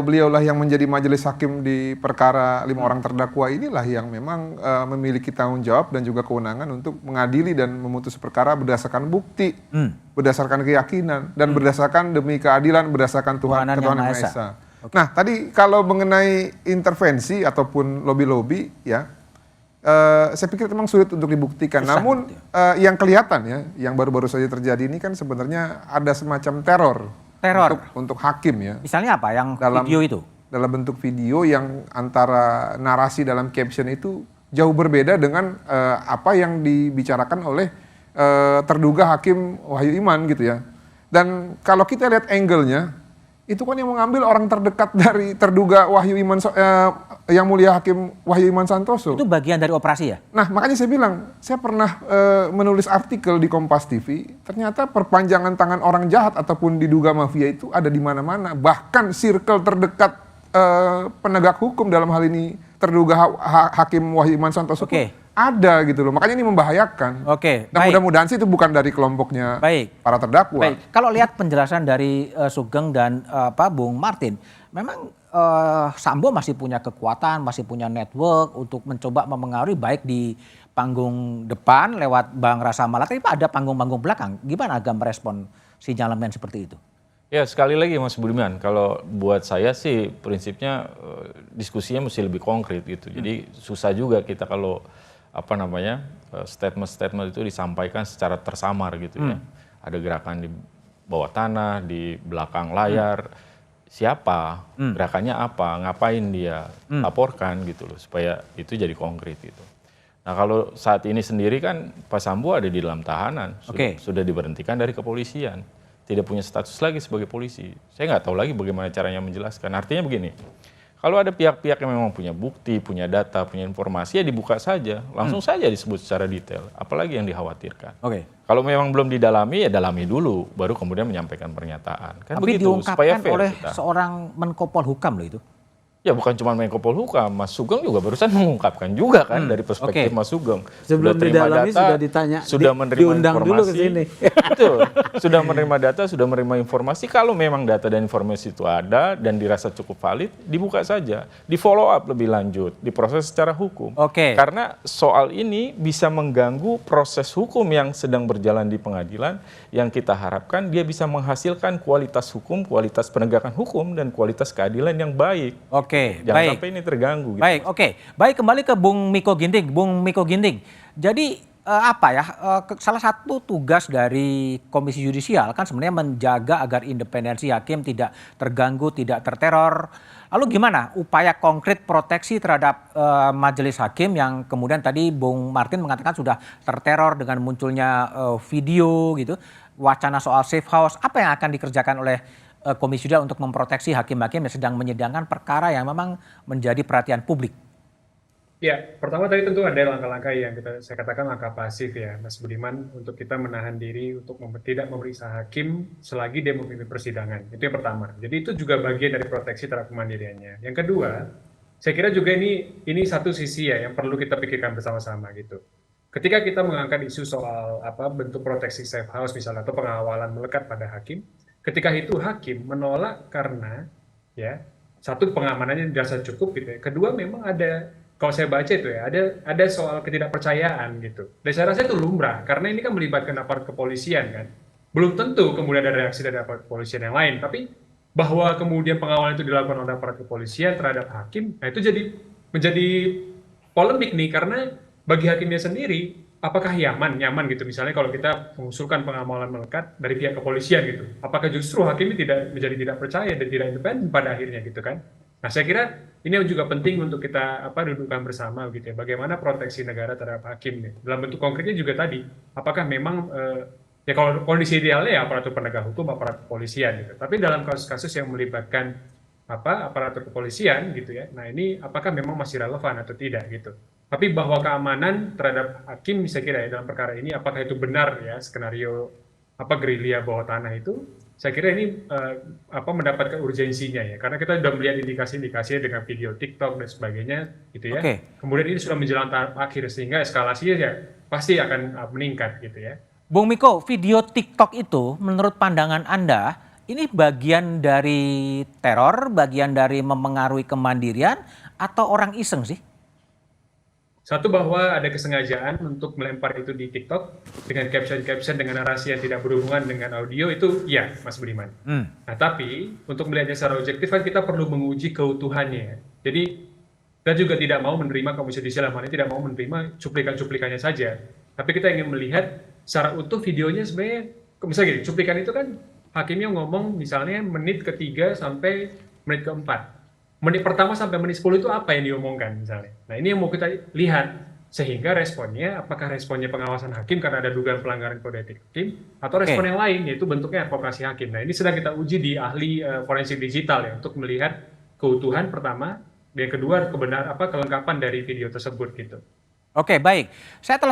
Beliaulah yang menjadi majelis hakim di perkara 5 orang terdakwa inilah yang memang memiliki tanggung jawab dan juga kewenangan untuk mengadili dan memutus perkara berdasarkan bukti, berdasarkan keyakinan, dan berdasarkan demi keadilan, berdasarkan Tuhan Yang Maha Esa. Nah, tadi kalau mengenai intervensi ataupun lobby-lobby, ya, saya pikir memang sulit untuk dibuktikan. Susah, namun yang kelihatan ya, yang baru-baru saja terjadi ini kan sebenarnya ada semacam teror. Untuk hakim ya. Misalnya apa yang video itu? Dalam bentuk video yang antara narasi dalam caption itu jauh berbeda dengan apa yang dibicarakan oleh terduga hakim Wahyu Iman gitu ya. Dan kalau kita lihat angle-nya, itu kan yang mengambil orang terdekat dari terduga Wahyu Iman, yang mulia hakim Wahyu Iman Santoso. Itu bagian dari operasi ya? Nah, makanya saya bilang, saya pernah menulis artikel di Kompas TV, ternyata perpanjangan tangan orang jahat ataupun diduga mafia itu ada di mana-mana. Bahkan circle terdekat penegak hukum dalam hal ini terduga hakim Wahyu Iman Santoso ada gitu loh. Makanya ini membahayakan. Dan mudah-mudahan sih itu bukan dari kelompoknya para terdakwa. Kalau lihat penjelasan dari Sugeng dan Bung Martin, memang Sambo masih punya kekuatan, masih punya network untuk mencoba memengaruhi baik di panggung depan lewat Bang Rasa Mala, tapi ada panggung-panggung belakang. Gimana agak merespon sinyalemen seperti itu? Ya, sekali lagi Mas Budiman, kalau buat saya sih prinsipnya diskusinya mesti lebih konkret gitu. Jadi susah juga kita kalau statement-statement itu disampaikan secara tersamar gitu ya. Ada gerakan di bawah tanah, di belakang layar, siapa, gerakannya apa, ngapain dia, laporkan gitu loh, supaya itu jadi konkret gitu. Nah, kalau saat ini sendiri kan Pak Sambo ada di dalam tahanan, sudah diberhentikan dari kepolisian, tidak punya status lagi sebagai polisi. Saya nggak tahu lagi bagaimana caranya menjelaskan. Artinya begini, kalau ada pihak-pihak yang memang punya bukti, punya data, punya informasi, ya dibuka saja. Langsung saja disebut secara detail. Apalagi yang dikhawatirkan. Kalau memang belum didalami, ya dalami dulu. Baru kemudian menyampaikan pernyataan. Kan tapi begitu, supaya fair oleh kita. Seorang Menko Polhukam loh itu. Ya bukan cuma Menko Polhukam, Mas Sugeng juga barusan mengungkapkan juga kan dari perspektif Mas Sugeng. Sebelum didalami sudah ditanya, sudah menerima diundang informasi, dulu ke sini. Betul, sudah menerima data, sudah menerima informasi. Kalau memang data dan informasi itu ada dan dirasa cukup valid, dibuka saja, di follow up lebih lanjut, diproses secara hukum. Karena soal ini bisa mengganggu proses hukum yang sedang berjalan di pengadilan, yang kita harapkan dia bisa menghasilkan kualitas hukum, kualitas penegakan hukum, dan kualitas keadilan yang baik. Jangan sampai ini terganggu. Gitu. Baik, kembali ke Bung Miko Ginting. Bung Miko Ginting, jadi salah satu tugas dari Komisi Yudisial kan sebenarnya menjaga agar independensi hakim tidak terganggu, tidak terteror. Lalu gimana upaya konkret proteksi terhadap majelis hakim yang kemudian tadi Bung Martin mengatakan sudah terteror dengan munculnya video gitu, wacana soal safe house. Apa yang akan dikerjakan oleh Komisi Yudisial untuk memproteksi hakim-hakim yang sedang menyidangkan perkara yang memang menjadi perhatian publik? Ya, pertama tadi tentu ada langkah-langkah yang saya katakan langkah pasif ya, Mas Budiman, untuk kita menahan diri untuk tidak memeriksa hakim selagi dia memimpin persidangan. Itu yang pertama. Jadi itu juga bagian dari proteksi terhadap kemandiriannya. Yang kedua, saya kira juga ini satu sisi ya yang perlu kita pikirkan bersama-sama gitu. Ketika kita mengangkat isu soal bentuk proteksi safe house misalnya atau pengawalan melekat pada hakim, ketika itu hakim menolak karena ya satu pengamanannya dirasa cukup gitu ya. Kedua memang ada, kalau saya baca itu ya, ada soal ketidakpercayaan gitu. Dan saya rasa itu lumrah karena ini kan melibatkan aparat kepolisian kan. Belum tentu kemudian ada reaksi dari aparat kepolisian yang lain, tapi bahwa kemudian pengawalan itu dilakukan oleh aparat kepolisian terhadap hakim, nah itu menjadi polemik nih karena bagi hakimnya sendiri apakah nyaman gitu misalnya kalau kita mengusulkan pengawalan melekat dari pihak kepolisian gitu, apakah justru hakim ini tidak percaya dan tidak independen pada akhirnya gitu kan. Nah saya kira ini juga penting untuk kita dudukkan bersama gitu ya, bagaimana proteksi negara terhadap hakim nih dalam bentuk konkretnya juga tadi, apakah memang ya kalau kondisi idealnya ya aparatur penegak hukum, aparat kepolisian gitu, tapi dalam kasus-kasus yang melibatkan aparatur kepolisian gitu ya, nah ini apakah memang masih relevan atau tidak gitu. Tapi bahwa keamanan terhadap hakim saya kira ya dalam perkara ini apakah itu benar ya skenario gerilya bawah tanah itu, saya kira ini mendapatkan urgensinya ya karena kita sudah melihat indikasi-indikasinya dengan video TikTok dan sebagainya gitu ya. Kemudian ini sudah menjelang tahap akhir sehingga eskalasinya ya pasti akan meningkat gitu ya. Bung Miko, video TikTok itu menurut pandangan Anda ini bagian dari teror, bagian dari memengaruhi kemandirian, atau orang iseng sih? Satu, bahwa ada kesengajaan untuk melempar itu di TikTok dengan caption-caption dengan narasi yang tidak berhubungan dengan audio, itu ya, Mas Budiman. Nah, tapi untuk melihatnya secara objektif kan kita perlu menguji keutuhannya. Jadi kita juga tidak mau menerima, Komisi Yudisial tidak mau menerima cuplikan-cuplikannya saja. Tapi kita ingin melihat secara utuh videonya sebenarnya. Misalnya gini, cuplikan itu kan hakimnya ngomong misalnya menit ke-3 sampai menit ke-4. Menit pertama sampai menit 10 itu apa yang diomongkan misalnya. Nah, ini yang mau kita lihat, sehingga responnya, apakah responnya pengawasan hakim karena ada dugaan pelanggaran kode etik hakim, atau respon yang lain, yaitu bentuknya advokasi hakim. Nah, ini sedang kita uji di ahli forensik digital ya, untuk melihat keutuhan pertama, yang kedua kelengkapan dari video tersebut gitu. Oke, baik. Saya telah